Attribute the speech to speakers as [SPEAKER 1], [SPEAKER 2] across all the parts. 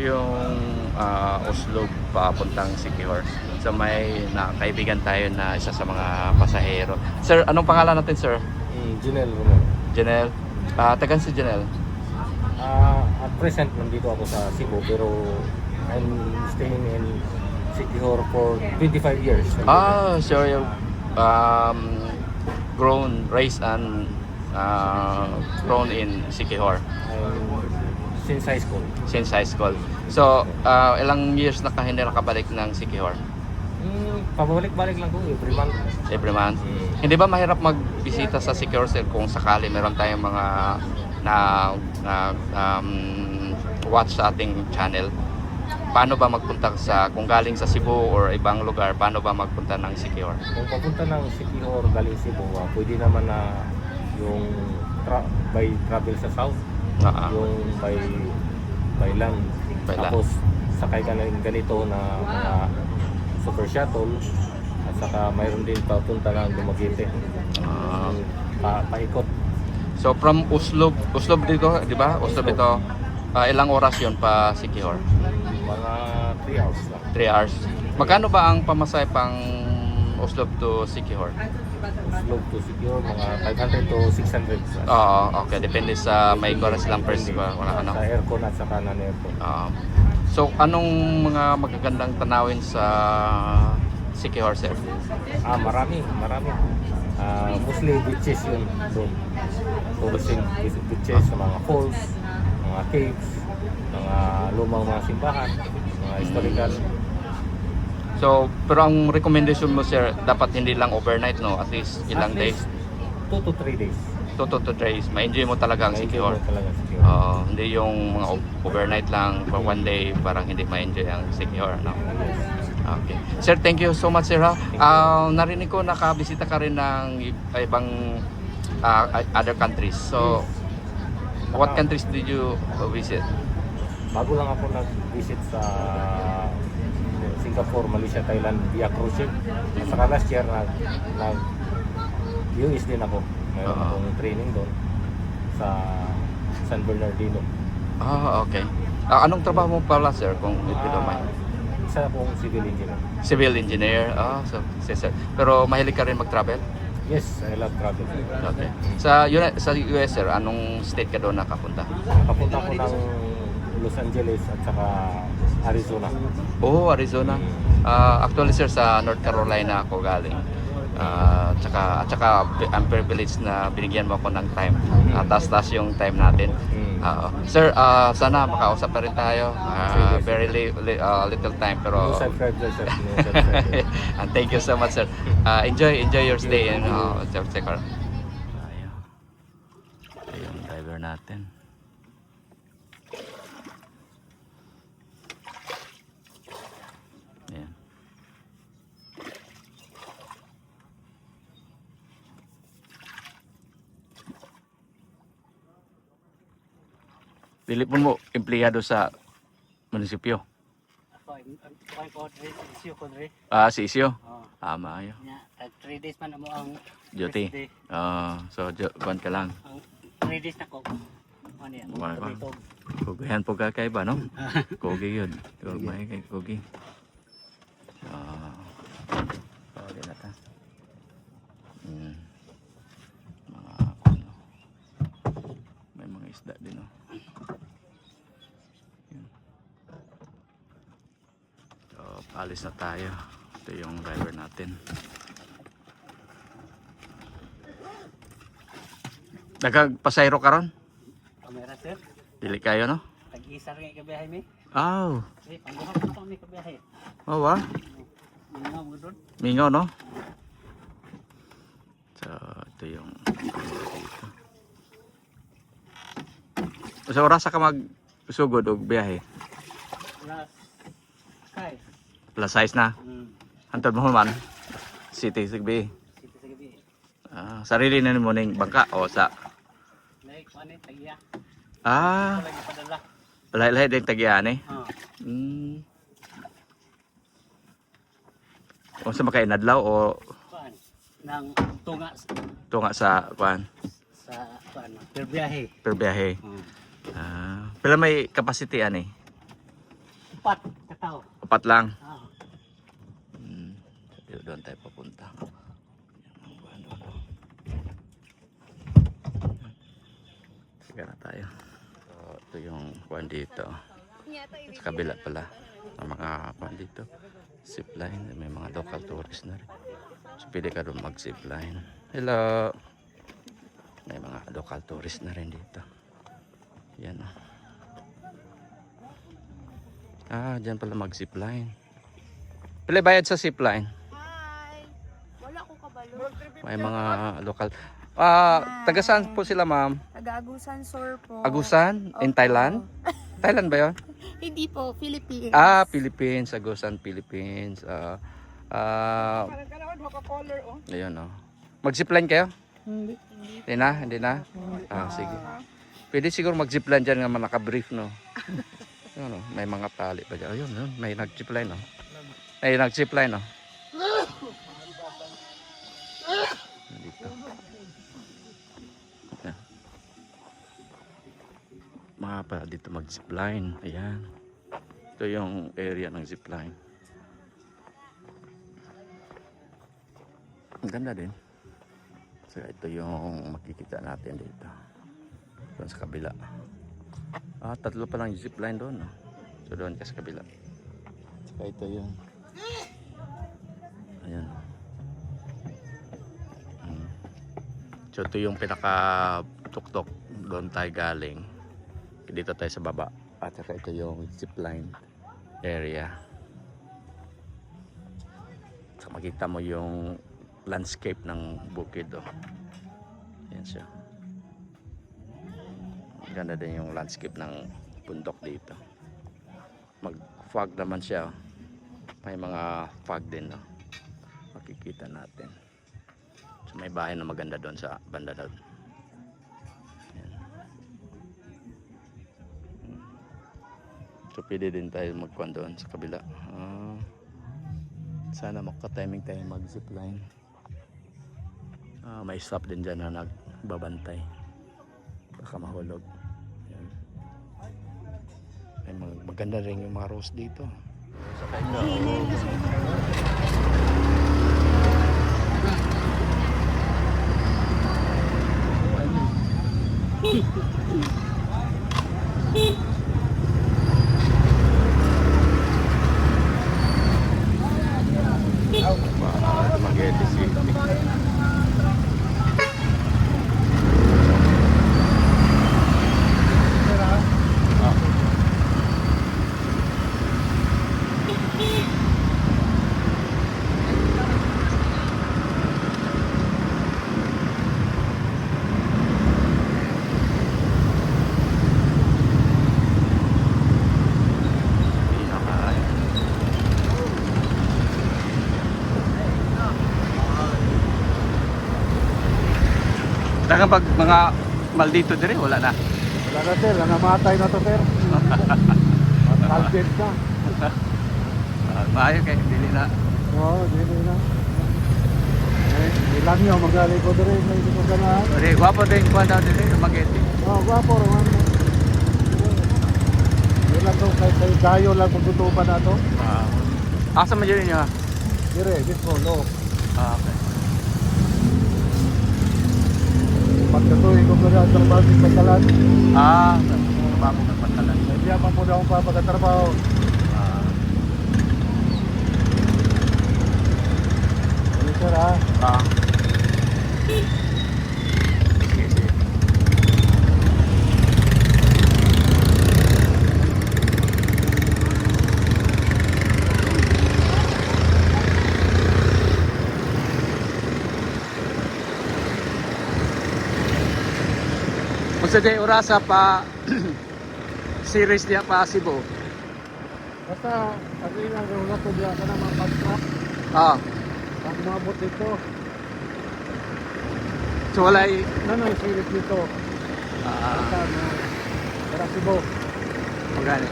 [SPEAKER 1] yung Oslo papuntang Siquijor. So may kaibigan tayo na isa sa mga pasahero. Sir, anong pangalan natin, sir?
[SPEAKER 2] Junel Romero.
[SPEAKER 1] Janelle. Tagan si Janelle.
[SPEAKER 2] At present, nandito ako sa Cebu pero I'm staying in Siquijor for 25 years.
[SPEAKER 1] So you raised and grown in Siquijor
[SPEAKER 2] Since high school.
[SPEAKER 1] since high school. So, ilang years na ka hindi nakabalik ng Siquijor?
[SPEAKER 2] Pabalik-balik lang ko every month.
[SPEAKER 1] Every month? Hindi ba mahirap magbisita sa Siquijor, sir, kung sakali meron tayong mga watch sa ating channel? Paano ba magpunta kung galing sa Cebu or ibang lugar, paano ba magpunta ng Siquijor?
[SPEAKER 2] Kung papunta ng Siquijor galing Cebu, pwede naman na yung by travel sa south, yung by land.
[SPEAKER 1] By land.
[SPEAKER 2] Tapos sakay ka ng ganito na mga super shuttle at saka mayroon din papunta ng Dumaguete. Paikot.
[SPEAKER 1] So from Oslo dito, di ba? Oslo dito, ilang oras yon pa Siquijor?
[SPEAKER 2] Mga 3 hours lang.
[SPEAKER 1] 3 hours. Magkano ba ang pamasay pang Oslo to Siquijor?
[SPEAKER 2] Oslo to Siquijor, mga 500 to 600.
[SPEAKER 1] Oo, okay. Depende sa may oras lang first ba? Wala ano.
[SPEAKER 2] Sa aircon at saka non-aircon.
[SPEAKER 1] So anong mga magagandang tanawin sa Siquijor, sir?
[SPEAKER 2] Marami. Mostly beaches yun doon. Tourism beaches, mga falls, mga caves, mga lumang mga simbahan, mga historical.
[SPEAKER 1] So, pero ang recommendation mo, sir, dapat hindi lang overnight, no? At least ilang
[SPEAKER 2] At least
[SPEAKER 1] days?
[SPEAKER 2] 2 to 3 days.
[SPEAKER 1] 2 to 3 days. Ma-enjoy mo talaga ang Siquijor. Hindi yung mga overnight lang for one day, parang hindi ma-enjoy ang Siquijor, no? Okay. Sir, thank you so much, sir. Narinig ko nakabisita ka rin ng ibang other countries. So, what countries did you visit?
[SPEAKER 2] Bago lang ako nag-visit sa Singapore, Malaysia, Thailand via cruise ship. At saka last year nag-US din ako. Mayroon akong training doon sa San Bernardino.
[SPEAKER 1] Okay. Anong trabaho mo pala, sir, kung if you don't mind?
[SPEAKER 2] Isa akong civil engineer.
[SPEAKER 1] Civil engineer. So, sir. Pero mahilig ka rin mag-travel?
[SPEAKER 2] Yes, I love travel.
[SPEAKER 1] Okay. Sa US, sir, anong state ka doon nakapunta?
[SPEAKER 2] Papunta ko ng Los Angeles at saka Arizona.
[SPEAKER 1] Arizona. Actually, sir, sa North Carolina ako galing. At saka I'm privileged na binigyan mo ako ng time. Taas-taas yung time natin. Sir, sana makausap pa rin tayo. Very little time pero
[SPEAKER 2] No subscribers, sir.
[SPEAKER 1] and thank you so much, sir. Enjoy your stay in Siquijor. Ayun, driver natin. Ayan. Dili po mo empleyado sa munisipyo. Si Isyo. Maayo.
[SPEAKER 3] 3 days man mo ang
[SPEAKER 1] Duty. So buwan ka lang.
[SPEAKER 3] 3 days na ko. Ano yan?
[SPEAKER 1] Kugihan po ka kay ba, no? Kugi yun. May kay kugi. Okay na ta. May mga isda din, no? So, paalis na tayo. Ito yung driver natin. Nagpasayro ka ron?
[SPEAKER 3] Kamera, sir.
[SPEAKER 1] Dili kayo, no?
[SPEAKER 3] Tag-isa rin kabiyahe mi. Pangguhap na pa mi kabiyahe. Mingaw mo doon.
[SPEAKER 1] Mingaw, no? So, ito yung dito. Sa oras ka magsugod o biyahe? Plus size na? Antod mo man? City Sigbi?
[SPEAKER 3] City Sigbi.
[SPEAKER 1] Sarili na mo ning bangka o sa?
[SPEAKER 3] Like, ano yung tagya? Lagi padala.
[SPEAKER 1] Lahi-lahi din tagya ni? O sa makainadlaw o?
[SPEAKER 3] Paan? Nang
[SPEAKER 1] Tunga sa paan?
[SPEAKER 3] Sa paan? Per biyahe.
[SPEAKER 1] Per biyahe. Pila may capacity ani?
[SPEAKER 3] Pat, katao.
[SPEAKER 1] 4 lang.
[SPEAKER 3] Ah.
[SPEAKER 1] Doon tayo papunta. Sige na tayo. So, ito yung kuwan dito. Sa kabila pala. Ang mga kuwan dito. Zipline. May mga local tourists na rin. So, pwede ka doon mag-zipline. Hello! May mga local tourists na rin dito. Yan o. Dyan pala mag-zipline. Pila bayad sa zipline?
[SPEAKER 4] Hi! Wala ko kabalo.
[SPEAKER 1] May mga local. Taga saan po sila, ma'am?
[SPEAKER 4] Taga-Agusan, Sor po.
[SPEAKER 1] Agusan? In
[SPEAKER 4] Opo.
[SPEAKER 1] Thailand? Thailand ba yun?
[SPEAKER 4] Hindi po, Philippines.
[SPEAKER 1] Philippines. Agusan, Philippines. Ayun, oh. Mag-zipline kayo?
[SPEAKER 4] Hindi.
[SPEAKER 1] Hindi na? Hindi na? Sige. Pwede siguro mag-zipline dyan nga naka-brief, no? Ano, may mga tali pa dyan. Ayun, yun. May nag-zipline, no? May nag-zipline, no? Dito. Ayan. Mga pa dito mag-zipline. Ayan. Ito yung area ng zipline. Ang ganda din. So ito yung makikita natin dito. Doon sa kabila. 3 pa lang yung zipline doon. No? So doon ka sa kabila. So ito yung. Ayan. So ito yung pinaka tuktok. Doon tayo galing. Dito tayo sa baba. At saka ito yung zipline area. So makita mo yung landscape ng bukid. Oh. Ayan siya. Ganda din yung landscape ng bundok dito. Mag-fog naman siya. May mga fog din. No? Makikita natin. So may bahay na maganda doon sa banda doon. Ayan. So pwede din tayo magkuhan doon sa kabila. Sana makatiming tayo mag-zipline. May stop din dyan na nagbabantay. Baka mahulog. Ayan. May maganda rin yung mga rose dito. Sakay ka. Dumaguete City. Dagang pag mga maldito dire wala na.
[SPEAKER 2] Wala na sir, namatay na to sir. Albert na.
[SPEAKER 1] Maayo kay dili na.
[SPEAKER 2] Oo, dito na. Ilan nyo, magaling ko doon, may dito ka na.
[SPEAKER 1] Ore, gwapo din kuan daw dire Dumaguete.
[SPEAKER 2] Oo, gwapo rin. Ilan to, kay Dayo lang pagtutupan na to.
[SPEAKER 1] Asa man yun niya?
[SPEAKER 2] Dire, dito, lo.
[SPEAKER 1] Okay.
[SPEAKER 2] Pagkatuloy ko na ang trabaho sa Pagkalan.
[SPEAKER 1] Trabaho ng Pagkalan.
[SPEAKER 2] Hindi pa po na akong papagkatrabaho. Ano sir ha?
[SPEAKER 1] Sige, sige. Kung sa day orasa pa series niya pa Cebu.
[SPEAKER 2] Basta, ang ilang gawin ko diya ka na mga pag-truck. Pag umabot dito.
[SPEAKER 1] So wala
[SPEAKER 2] Nanay sirit dito. Basta na. Para Cebu.
[SPEAKER 1] magani.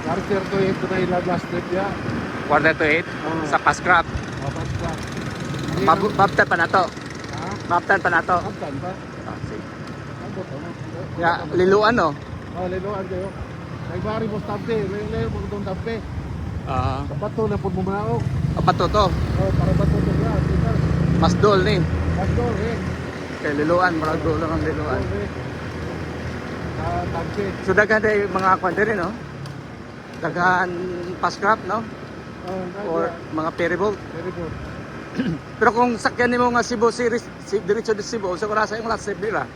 [SPEAKER 2] Quarter to ito na ilabas dito ya.
[SPEAKER 1] Quarter to 8 sa Pascrap.
[SPEAKER 2] Pag-truck.
[SPEAKER 1] Mabta pa na to.
[SPEAKER 2] Ha?
[SPEAKER 3] Maptan pa na to.
[SPEAKER 2] Kaptan pa.
[SPEAKER 3] Ah, sige.
[SPEAKER 2] Ang buto mo.
[SPEAKER 3] Ya, liluan no?
[SPEAKER 2] Oh, liluan kayo. May bari mo stampe. Layo mo itong stampe.
[SPEAKER 3] Ah,
[SPEAKER 2] Kapato na po mo manaok.
[SPEAKER 3] apat to.
[SPEAKER 2] Oh, para bato to ya. Kita.
[SPEAKER 3] Mas dol ni.
[SPEAKER 2] Pastor, eh.
[SPEAKER 3] Kay liluan, marag dol lang ang liluan.
[SPEAKER 2] Tagke.
[SPEAKER 3] So daghan day mga kwante rin no? Daghan pascrap no? Or mga ferry boat.
[SPEAKER 2] Very good.
[SPEAKER 3] Pero kung sakyan nimo nga Cebu series, diretso sa Cebu, sa kurasa yung last step nila.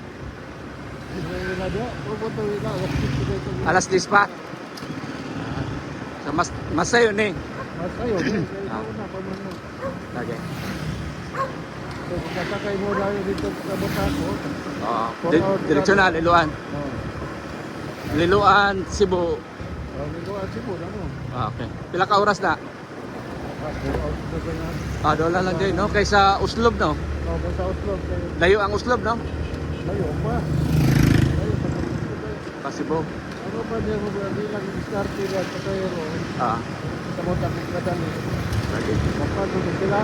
[SPEAKER 3] Alas 10 pa. So mas sayo ni.
[SPEAKER 2] Mas kayo,
[SPEAKER 3] Okay.
[SPEAKER 2] So, kasakay mo dahil dito sa Bataco.
[SPEAKER 3] Oo. Diretso na Liluan. Liluan, Cebu.
[SPEAKER 2] Liluan, Cebu, ano?
[SPEAKER 3] Okay. Pila ka oras na? Doon lang din, no? Kaysa Uslob, no?
[SPEAKER 2] Sa Outlook.
[SPEAKER 3] Layo ang Uslob, no?
[SPEAKER 2] Layo pa.
[SPEAKER 3] Pa Cebu.
[SPEAKER 2] Ano pa niya mo ba? Hindi lang diskarte yan sa kayo.
[SPEAKER 3] Ah.
[SPEAKER 2] Sa mga tapos na dali.
[SPEAKER 3] Okay.
[SPEAKER 2] Magpagod sila.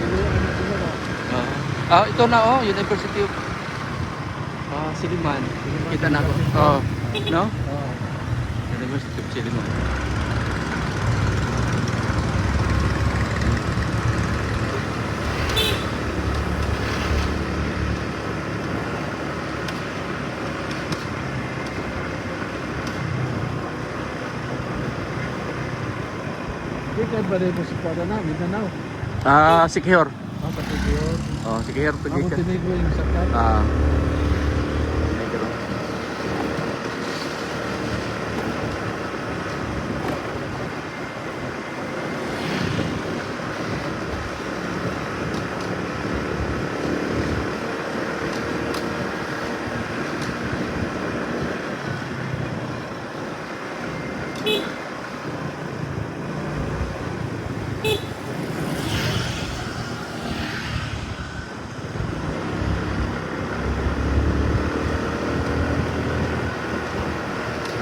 [SPEAKER 2] Liluan sila na.
[SPEAKER 3] Ito na, oh. University of Siliman. Kita na ako. Oh. No? University of Siliman.
[SPEAKER 2] Hindi ka ba rin mo si Padana? Mindanao.
[SPEAKER 3] Sikihor.
[SPEAKER 2] Pati yun.
[SPEAKER 3] Oh, Sikihor to
[SPEAKER 2] Ako
[SPEAKER 3] gikan.
[SPEAKER 2] tinigo yung sakay.
[SPEAKER 3] Negro.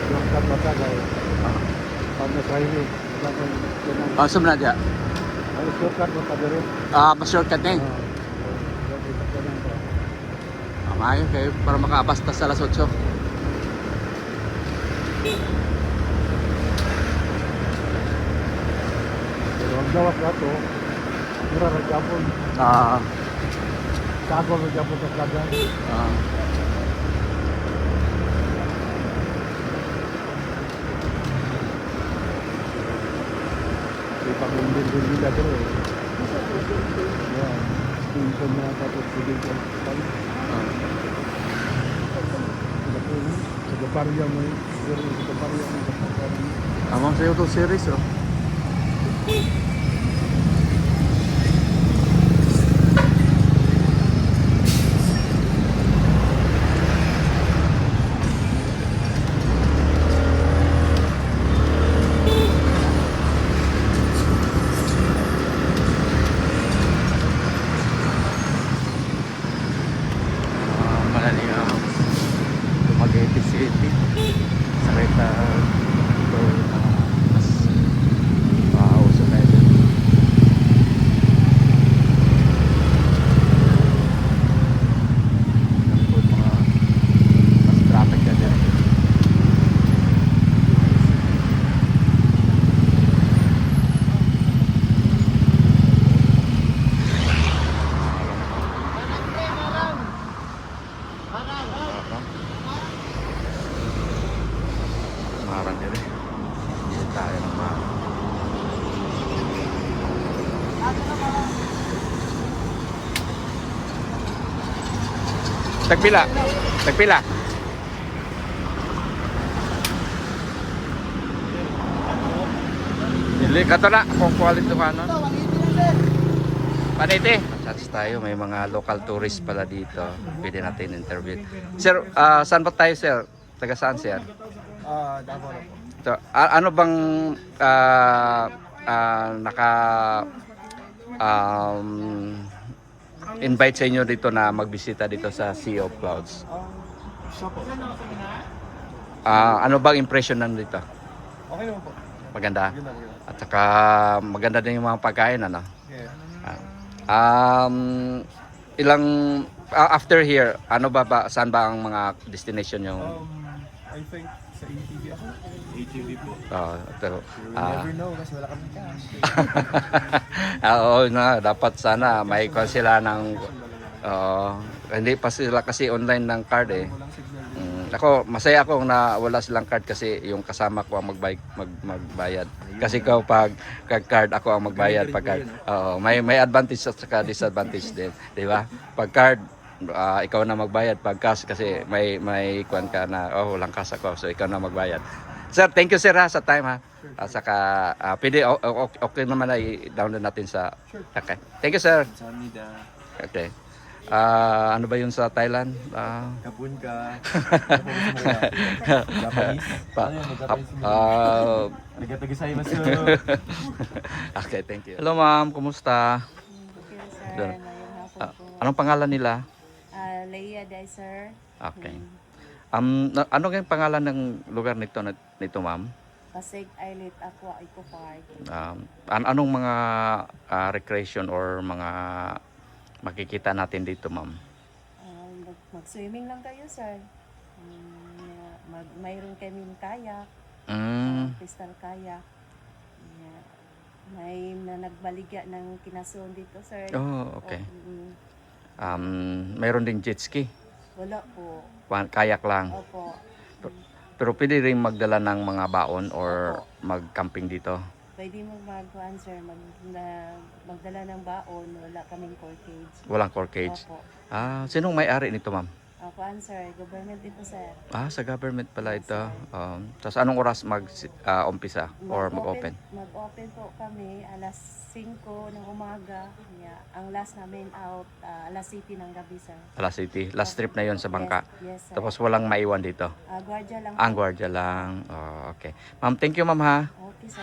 [SPEAKER 2] Yung kapata kayo. Pag nasa-highway.
[SPEAKER 3] Saan na dyan?
[SPEAKER 2] Ang shortcut mo tabi rin.
[SPEAKER 3] Mas-shortcut na eh. Maayo kayo para makabasta sa alas 8.
[SPEAKER 2] Pero ang gawas na to, mura na Japon. Sagol na Japon sa kagan. Di pag-umbin-bin nila pero eh. Yan. Stinson na tapos sigil ko. Sa Gaparya mo eh. Siguro sa Gaparya mo.
[SPEAKER 3] Amang sa'yo to series, oh. Malalim Dumaguete City. Sakit na ito mas uso na ito. Mga mas traffic na din. Marang din eh. Hindi tayo ng marang. Tagpila. Tagpila. Dili ka to na kung quality ka no. Paniti. Chats tayo, may mga local tourists pala dito. Pwede natin interview. Sir, saan ba tayo sir? Taga saan sir?
[SPEAKER 2] Davao na po.
[SPEAKER 3] So, ano bang naka invite sa inyo dito na magbisita dito sa Sea of Clouds?
[SPEAKER 2] Siya po.
[SPEAKER 3] Ano bang impression nan dito?
[SPEAKER 2] Okay naman po.
[SPEAKER 3] Maganda.
[SPEAKER 2] Maganda.
[SPEAKER 3] At saka maganda din yung mga pagkain ano.
[SPEAKER 2] Yeah.
[SPEAKER 3] ilang after here, ano ba saan ba ang mga destination yung
[SPEAKER 5] I think sa ATV ako. ATV po.
[SPEAKER 3] pero
[SPEAKER 5] You will never know kasi wala kami cash.
[SPEAKER 3] oo na dapat sana may call sila ng hindi pa sila kasi online ng card eh.
[SPEAKER 5] Walang signal.
[SPEAKER 3] Ako masaya ako na wala silang card kasi yung kasama ko ang magbayad. Kasi ikaw pag card ako ang magbayad pag card. Oo, may advantage at saka disadvantage din, 'di ba? Pag card ikaw na magbayad, pag cash kasi may kuan ka na walang cash ako so ikaw na magbayad. Sir, thank you sir sa time ha. Saka pwede okay naman ay download natin sa okay. Thank you sir.
[SPEAKER 5] Samida.
[SPEAKER 3] Okay. Ano ba yun sa Thailand?
[SPEAKER 5] Kapun ka. Japanese. Ano yun? Japanese. Arigatou gozaimasu.
[SPEAKER 3] Okay, thank you. Hello ma'am, kumusta?
[SPEAKER 6] Okay, sir.
[SPEAKER 3] Doon.
[SPEAKER 6] Ngayong hapon po.
[SPEAKER 3] Anong pangalan nila?
[SPEAKER 6] Leia Day, sir.
[SPEAKER 3] Okay. Ano yung pangalan ng lugar nito ma'am?
[SPEAKER 6] Pasig Islet Aqua Eco Park.
[SPEAKER 3] Anong mga recreation or mga makikita natin dito ma'am?
[SPEAKER 6] Mag-swimming lang kayo, sir. Mayroon kaming kayak. Crystal kayak. May nagbaligya ng kinason dito, sir.
[SPEAKER 3] Oh, okay.
[SPEAKER 6] O,
[SPEAKER 3] Mayroon ding jet ski.
[SPEAKER 6] wala po.
[SPEAKER 3] Kayak lang.
[SPEAKER 6] Opo.
[SPEAKER 3] Pero pwede rin magdala ng mga baon or mag-camping dito.
[SPEAKER 6] Pwede mo mag-answer, magdala ng baon, wala kaming core cage.
[SPEAKER 3] Walang core cage.
[SPEAKER 6] Opo.
[SPEAKER 3] Sinong may-ari nito ma'am?
[SPEAKER 6] Ako answer, government ito, sir.
[SPEAKER 3] Sa government pala ito. Tapos anong oras umpisa or mag-open?
[SPEAKER 6] Mag-open po kami alas 5 ng umaga. Yeah. Ang last namin out, alas 7 ng gabi, sir.
[SPEAKER 3] Alas City. Last trip na yon sa bangka.
[SPEAKER 6] Yes, sir.
[SPEAKER 3] Tapos walang maiwan dito.
[SPEAKER 6] Guardia lang.
[SPEAKER 3] Ang
[SPEAKER 6] po.
[SPEAKER 3] gwardiya lang. Okay. Ma'am, thank you ma'am ha.
[SPEAKER 6] Okay, sir.